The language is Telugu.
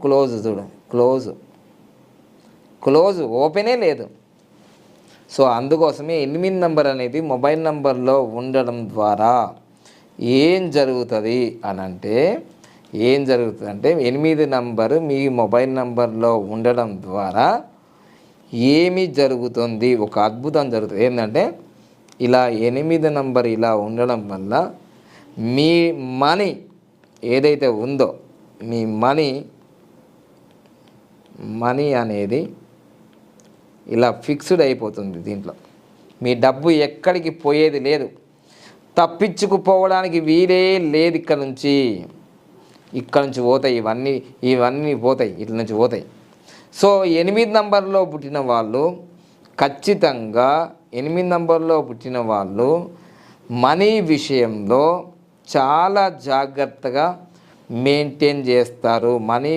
క్లోజ్ చూడు, క్లోజ్ ఓపెనే లేదు. సో అందుకోసమే 8 నంబర్ అనేది మొబైల్ నంబర్లో ఉండడం ద్వారా ఏం జరుగుతుంది అని అంటే, 8 నంబరు మీ మొబైల్ నంబర్లో ఉండడం ద్వారా ఏమి జరుగుతుంది, ఒక అద్భుతం జరుగుతుంది. ఏంటంటే ఇలా 8 నంబర్ ఇలా ఉండడం వల్ల మీ మనీ ఏదైతే ఉందో, మీ మనీ అనేది ఇలా ఫిక్స్డ్ అయిపోతుంది. దీంట్లో మీ డబ్బు ఎక్కడికి పోయేది లేదు, తప్పించుకుపోవడానికి వీలే లేదు. ఇక్కడ నుంచి పోతాయి, ఇవన్నీ పోతాయి, ఇట్ల నుంచి పోతాయి. సో 8 నంబర్లో పుట్టిన వాళ్ళు ఖచ్చితంగా 8 నంబర్లో పుట్టిన వాళ్ళు మనీ విషయంలో చాలా జాగ్రత్తగా మెయింటైన్ చేస్తారు. మనీ